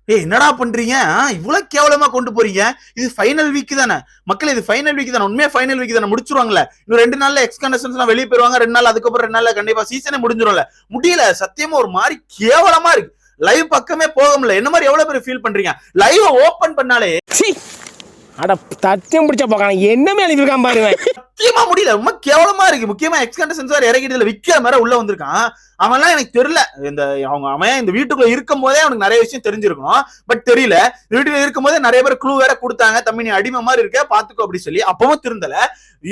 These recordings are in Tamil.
என்னடா பண்றீங்க, இவ்வளவு கேவலமா கொண்டு போறீங்க, இது ஃபைனல் வீக் தானே மக்கள், இது ஃபைனல் வீக் தானே, உண்மையா ஃபைனல் வீக் தானே, முடிச்சிருவாங்கல்ல, இன்னும் 2 நாள்ல எக்ஸ்கண்டன்ஸ் எல்லாம் வெளியே போயிருவாங்க, 2 நாள் அதுக்கப்புறம் 2 நாள்ல கண்டிப்பா சீசனே முடிஞ்சிரும்ல. முடியல, சத்தியமா ஒரு மாதிரி கேவலமா இருக்கு. லைவ் பக்கமே போக முடியல. என்ன மாதிரி எவ்வளவு பேர் ஃபீல் பண்றீங்க? லைவ் ஓபன் பண்ணாலே அட தத்தியம் பிடிச்ச போக்கான என்னமே எழுதிருக்கான் பாருங்க. சத்தியமா முடியல, ரொம்ப கேவலமா இருக்கு. முக்கியமா எக்ஸ்கண்டன்ஸ் வேற இறக்கிட்டு விக்கிற மாதிரி உள்ள வந்திருக்கான். அவன்லாம் எனக்கு தெரியல, அவன் இந்த வீட்டுக்குள்ள இருக்கும் போதே அவனுக்கு நிறைய விஷயம் தெரிஞ்சிருக்கணும், பட் தெரியல. வீட்டுல இருக்கும் போதே நிறைய பேர் க்ளூ வேற கொடுத்தாங்க, தம்பி நீ அடிமை மாதிரி இருக்க பாத்துக்கோ அப்படி சொல்லி. அப்பவும் திருந்தல.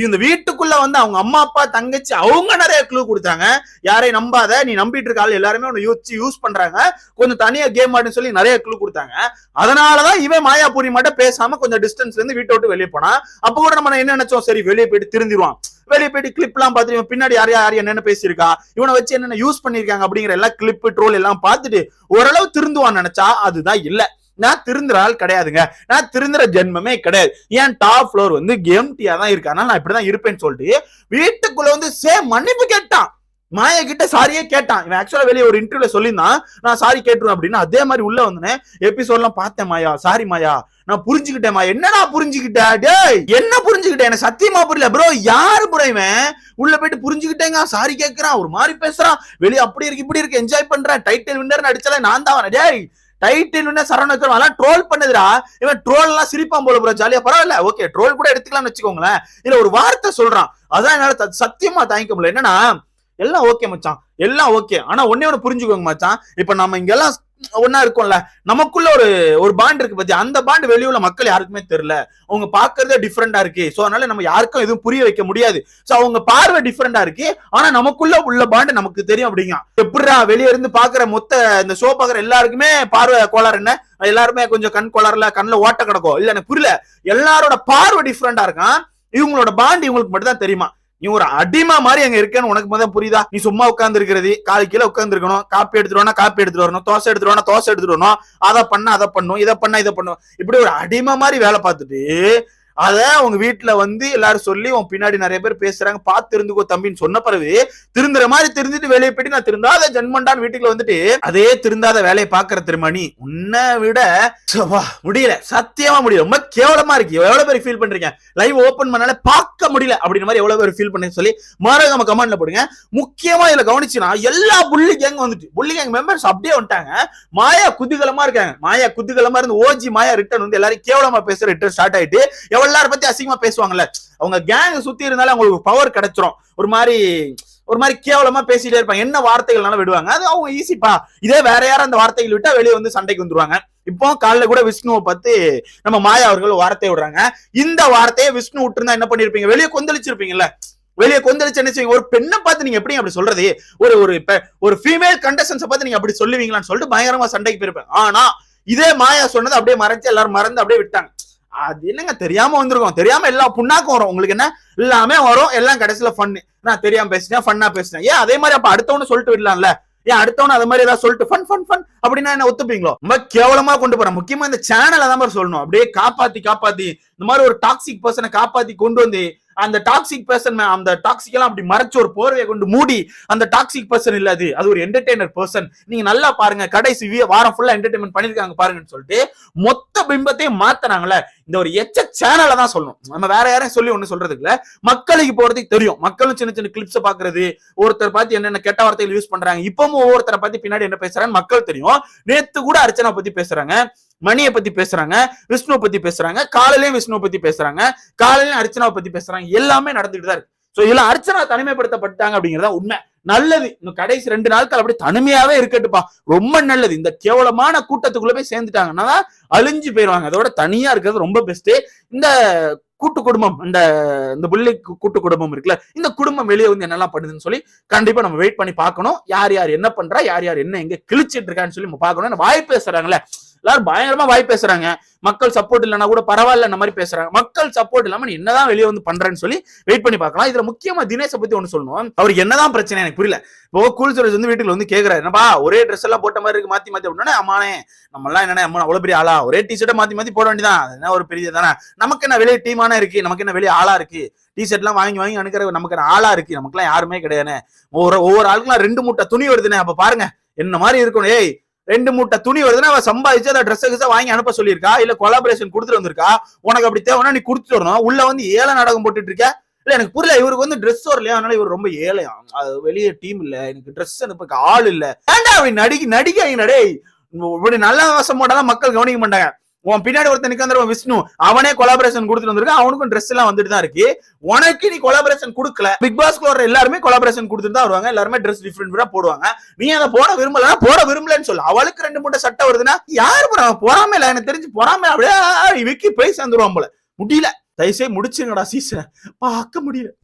இந்த வீட்டுக்குள்ள வந்து அவங்க அம்மா அப்பா தங்கச்சி அவங்க நிறைய க்ளூ கொடுத்தாங்க, யாரையும் நம்பாத, நீ நம்பிட்டு இருக்க ஆள் எல்லாருமே உன்னை யூஸ் பண்றாங்க, கொஞ்சம் தனியா கேம் ஆடுன்னு சொல்லி நிறைய க்ளூ கொடுத்தாங்க. அதனாலதான் இவன் மாயாபுரி மட்டும் பேசாம கொஞ்சம் டிஸ்டன்ஸ்ல இருந்து வீட்டை விட்டு வெளியே போனா. அப்ப கூட நம்ம என்ன நினைச்சோம், சரி வெளியே போயிட்டு திருந்திடுவான், வெளியே போயிட்டு கிளிப் எல்லாம் பார்த்துட்டு பின்னாடி யார் என்னென்ன பேசியிருக்கா, இவனை வச்சு என்னென்ன யூஸ் பண்ணிருக்காங்க அப்படிங்கிற எல்லாம் கிளிப் ட்ரோல் எல்லாம் பார்த்துட்டு ஓரளவு திருந்துவான்னு நினைச்சா அதுதான் இல்ல. நான் திருந்துற ஆள் கிடையாதுங்க, நான் திருந்துற ஜென்மமே கிடையாது. ஏன் டாப் ஃப்ளோர் வந்து கேம் டீயா தான் இருக்கு, நான் இப்படிதான் இருப்பேன்னு சொல்லிட்டு வீட்டுக்குள்ள வந்து மன்னிப்பு கேட்டான். மாயா கிட்ட சாரியே கேட்டான். இவன் ஆக்சுவலா வெளியே ஒரு இன்டர்வியூல சொல்லியிருந்தான், நான் சாரி கேட்டுருவேன் அப்படின்னு. அதே மாதிரி உள்ள வந்தேன், எபிசோட்லாம் பார்த்தேன். மாயா சாரி மாயா, நான் புரிஞ்சுக்கிட்டேன். என்னடா புரிஞ்சுக்கிட்ட? டேய் என்ன புரிஞ்சுக்கிட்டேன்? எனக்கு சத்தியமா புரியல ப்ரோ. யாரு ப்ரோ இவன்? உள்ள போயிட்டு புரிஞ்சுக்கிட்டேங்க, சாரி கேட்கறான், ஒரு மாதிரி பேசுறான், வெளியே அப்படி இருக்கு இப்படி இருக்கு, என்ஜாய் பண்றேன், டைட்டில் வின்னர் அடிச்சால நான் தான். டேய் title winner Saravana Vikram troll பண்ணுதுடா. இவன் ட்ரோல் எல்லாம் சிரிப்பான் போல ப்ரோ, ஜாலியா பரவாயில்ல, ஓகே ட்ரோல் கூட எடுத்துக்கலாம்னு வச்சுக்கோங்களேன். இல்ல ஒரு வார்த்தை சொல்றான், அதான் என்னால சத்தியமா தாங்கிக்க முடியல. என்னன்னா எல்லாம் ஓகே மச்சான், எல்லாம் ஓகே, ஆனா ஒன்னே ஒண்ணு புரிஞ்சுக்கோங்க மச்சான், இப்ப நம்ம இங்க எல்லாம் ஒன்னா இருக்கும்ல, நமக்குள்ள ஒரு பாண்ட் இருக்கு பத்தி, அந்த பாண்ட் வெளியுள்ள மக்கள் யாருக்குமே தெரியல, அவங்க பாக்குறதே டிஃபரெண்டா இருக்கு. சோ அதனால நம்ம யாருக்கும் எதுவும் புரிய வைக்க முடியாது. சோ அவங்க பார்வை டிஃபரெண்டா இருக்கு, ஆனா நமக்குள்ள உள்ள பாண்ட் நமக்கு தெரியும் அப்படிங்க. எப்படிடா வெளியே இருந்து பாக்குற மொத்த இந்த ஷோ பாக்குற எல்லாருக்குமே பார்வை கோளாறு என்ன, எல்லாருமே கொஞ்சம் கண் கோளாறுல கண்ணுல ஓட்ட கிடக்கும், இல்ல எனக்கு புரியல, எல்லாரோட பார்வை டிஃபரெண்டா இருக்கான். இவங்களோட பாண்ட் இவங்களுக்கு மட்டும் தான் தெரியுமா. நீ ஒரு அடிமை மாதிரி அங்க இருக்கேன்னு உனக்கு முதல் புரியுதா? நீ சும்மா உட்கார்ந்து இருக்கிறது, காலு கீழே உட்கார்ந்து இருக்கணும், காப்பி எடுத்துட்டு காப்பி எடுத்துட்டு வரணும், தோசை எடுத்துட்டு தோசை எடுத்துட்டு வரணும், அதை பண்ண அதை பண்ணும், இதை பண்ண இதை பண்ணும், இப்படி ஒரு அடிமை மாதிரி வேலை பார்த்துட்டு அத உங்க வீட்டுல வந்து எல்லாரும் சொல்லி உன் பின்னாடி நிறைய பேர் பேசுறாங்க, பார்த்து இருந்துக்கோ தம்பின்னு சொன்ன பிறகு திருந்துற மாதிரி திருந்திட்டு வெளியே போயிட்டு நான் திருந்தாத ஜென்மண்டான்னு வீட்டுக்குள்ள வந்துட்டு அதே திருந்தாத வேலையை பாக்குற திருமணி உன்னை விட முடியல, சத்தியமா முடியல, ரொம்ப கேவலமா இருக்கு. எவ்வளவு பேர் ஃபீல் பண்றீங்க? லைவ் ஓபன் பண்ணாலே பார்க்க முடியல அப்படின்ற மாதிரி எவ்வளவு பேர் ஃபீல் பண்ணி சொல்லி மறக்காம கமெண்ட்ல போடுங்க. முக்கியமா இதுல கவனிச்சுனா எல்லா புள்ளி கேங் வந்துட்டு, புள்ளி கேங் மெம்பர்ஸ் அப்படியே வந்துட்டாங்க. மாயா குதூகலமா இருக்காங்க, மாயா குதூகலமா இருந்து ஓஜி மாயா ரிட்டர்ன் வந்து எல்லாரும் கேவலமா பேசுற ரிட்டர்ன் ஸ்டார்ட் ஆயிட்டு எல்லாரும் பத்தி அசிங்கமா பேசுவாங்கல்ல, அவங்க கேங் சுத்தி இருந்தாலும் அவங்களுக்கு பவர் கிடைச்சிரும். ஒரு மாதிரி கேவலமா பேசிட்டே இருப்பாங்க, என்ன வார்த்தைகள்னால விடுவாங்க, அது அவங்க ஈஸிப்பா. இதே வேற யாரும் அந்த வார்த்தைகள் விட்டா வெளியே வந்து சண்டைக்கு வந்துருவாங்க. இப்போ காலைல கூட விஷ்ணுவை பத்தி நம்ம மாயா அவர்கள் வார்த்தை விடுறாங்க. இந்த வார்த்தையை விஷ்ணு விட்டு இருந்தா என்ன பண்ணிருப்பீங்க? வெளியே கொந்தளிச்சிருப்பீங்கல்ல. வெளியே கொந்தளிச்சு என்ன செய்வீங்க? ஒரு பெண்ணை பார்த்து நீங்க எப்படி அப்படி சொல்றது? ஒரு ஃபீமேல் கண்டஸ்டன்ஸை பார்த்து நீங்க அப்படி சொல்லுவீங்களான்னு சொல்லிட்டு பயங்கரமா சண்டைக்கு போயிருப்பேன். ஆனா இதே மாயா சொன்னது அப்படியே மறைச்சு எல்லாரும் மறந்து அப்படியே விட்டாங்க. அது என்னங்க தெரியாம வந்திருக்கோம், தெரியாம எல்லா புண்ணாக்கும் வரும், உங்களுக்கு என்ன எல்லாமே வரும், எல்லாம் கடைசியில ஃபன். நான் தெரியாம பேசினேன், ஃபன்னா பேசினேன், ஏன் அதே மாதிரி அப்ப அடுத்தவனு சொல்லிட்டு விடலாம்ல? ஏன் அடுத்தவனு அது மாதிரி ஏதாவது சொல்லிட்டு ஃபன் ஃபன் ஃபன் அப்படின்னா என்ன ஒத்துப்பீங்களோ? ரொம்ப கேவலமா கொண்டு போறேன். முக்கியமா இந்த சேனலை தான் மாதிரி சொல்லணும், அப்படியே காப்பாத்தி இந்த மாதிரி ஒரு டாக்ஸிக் பர்சனை காப்பாத்தி கொண்டு வந்து அந்த டாக்ஸிக் பர்சன், அந்த டாக்ஸிக் எல்லாம் அப்படி மறைச்சு ஒரு போர்வையை கொண்டு மூடி அந்த டாக்ஸிக் பர்சன் இல்ல, அது ஒரு என்டர்டெய்னர் பர்சன், நீங்க நல்லா பாருங்க, கடைசி வாரம் ஃபுல்லா என்டர்டெயின்மெண்ட் பண்ணிருக்காங்க பாருங்கன்னு சொல்லிட்டு மொத்த பிம்பத்தையும் மாத்தினாங்களே. இந்த ஒரு சேனலை தான் சொல்லணும், நம்ம வேற யாரையும் சொல்லி ஒண்ணு சொல்றதுக்கு இல்ல. மக்களுக்கு போறதுக்கு தெரியும், மக்களும் சின்ன சின்ன கிளிப்ஸ் பாக்குறது, ஒருத்தர் பார்த்து என்னென்ன கெட்ட வார்த்தைகள் யூஸ் பண்றாங்க, இப்பவும் ஒவ்வொருத்தரை பத்தி பின்னாடி என்ன பேசுறாங்க மக்கள் தெரியும். நேத்து கூட அர்ச்சனா பத்தி பேசுறாங்க, மணியை பத்தி பேசுறாங்க, விஷ்ணுவை பத்தி பேசுறாங்க, காலையிலயும் விஷ்ணுவை பத்தி பேசுறாங்க, காலையிலயும் அர்ச்சனாவை பத்தி பேசுறாங்க, எல்லாமே நடந்துட்டு தான் இருக்கு. சோ இதெல்லாம் அர்ச்சனா தனிமைப்படுத்தப்பட்டாங்க அப்படிங்கறத உண்மை. நல்லது, இன்னும் கடைசி 2 நாட்கள் அப்படி தனிமையாவே இருக்கட்டுப்பா, ரொம்ப நல்லது. இந்த கேவலமான கூட்டத்துக்குள்ள போய் சேர்ந்துட்டாங்கன்னா அழிஞ்சு போயிருவாங்க, அதோட தனியா இருக்கிறது ரொம்ப பெஸ்ட். இந்த கூட்டு குடும்பம், இந்த புள்ளி கூட்டு குடும்பம் இருக்குல்ல, இந்த குடும்பம் வெளியே வந்து என்னெல்லாம் பண்ணுதுன்னு சொல்லி கண்டிப்பா நம்ம வெயிட் பண்ணி பார்க்கணும். யார் யார் என்ன பண்றா, யார் யார் என்ன எங்க கிழிச்சிட்டு இருக்கான்னு சொல்லி நம்ம பார்க்கணும். வாய் பேசுறாங்கல்ல, எல்லாரும் பயங்கரமா வாய் பேசுறாங்க, மக்கள் சப்போர்ட் இல்லைன்னா கூட பரவாயில்ல இந்த மாதிரி பேசுறாங்க. மக்கள் சப்போர்ட் இல்லாம நீ என்னதான் வெளியே வந்து பண்றேன்னு சொல்லி வெயிட் பண்ணி பார்க்கலாம். இதுல முக்கியமா தினேஷை பத்தி ஒண்ணு சொல்லணும், அவருக்கு என்னதான் பிரச்சனை எனக்கு புரியல. இப்போ கூல் சுரேஷ் வந்து வீட்டுல வந்து கேக்குறாரு, என்னப்பா ஒரே ட்ரெஸ் எல்லாம் போட்ட மாதிரி இருக்கு, மாத்தி அப்படின்னா, அம்மானே நம்ம எல்லாம் என்ன அவ்வளவு பெரிய ஆளா, ஒரே டிஷர்ட்டை மாத்தி போட வேண்டியதான், என்ன ஒரு பெரிய தானே, நமக்கு என்ன வெளியே டீமானா இருக்கு, நமக்கு என்ன வெளியே ஆளா இருக்கு, டிஷர்ட் எல்லாம் வாங்கி அனுக்கிற நமக்கு என்ன ஆளா இருக்கு, நமக்கு எல்லாம் யாருமே கிடையாது. ஒவ்வொரு ஆளுக்குலாம் 2 மூட்டை துணி வருதுன்னு, அப்ப பாருங்க என்ன மாதிரி இருக்கணும். 2 மூட்டை துணி வருதுன்னா அவ சம்பாதிச்சு அதை ட்ரெஸ் வாங்கி அனுப்ப சொல்லியிருக்கா, இல்ல கொலாபரேஷன் கொடுத்துட்டு வந்திருக்கா. உனக்கு அப்படி தேவைன்னா நீ கொடுத்துட்டு வரணும். உள்ள வந்து ஏழை நாடகம் போட்டுட்டு இருக்க. இல்ல எனக்கு புரியல, இவருக்கு வந்து ட்ரெஸ் வரலையா, அதனால இவர் ரொம்ப ஏழையா, வெளியே டீம் இல்ல, எனக்கு ட்ரெஸ் அனுப்ப ஆள் இல்ல. ஏன்டா அவன் நடிக்க டேய், இப்படி நல்ல வாசம் போட்டாலும் மக்கள் கவனிக்க மாட்டாங்க. உன் பின்னாடி ஒருத்தன் நிக்காந்துருவான் விஷ்ணு, அவனே கொலாபரேஷன் கொடுத்துட்டு வந்திருக்கான், அவனுக்கும் ட்ரெஸ் எல்லாம் வந்துட்டு தான் இருக்கு. உனக்கு நீ கொலாபரேஷன் கொடுக்கல. பிக் பாஸ்க்கு வர எல்லாருமே கொலாபரேஷன் கொடுத்துட்டு தான் வருவாங்க, எல்லாருமே ட்ரெஸ் டிஃபரெண்ட் போடுவாங்க. நீ அதை போட விரும்பலன்னு சொல்லு. அவளுக்கு 2 மூட்டை சட்டை வருதுன்னா யாரு பொறாம இல்ல, எனக்கு தெரிஞ்சு பொறாம அப்படியே விக்கி போய் சேர்ந்துருவான் போல. முடியல, தயவுசெய்து முடிச்சுங்கடா சீசனை, பார்க்க முடியல.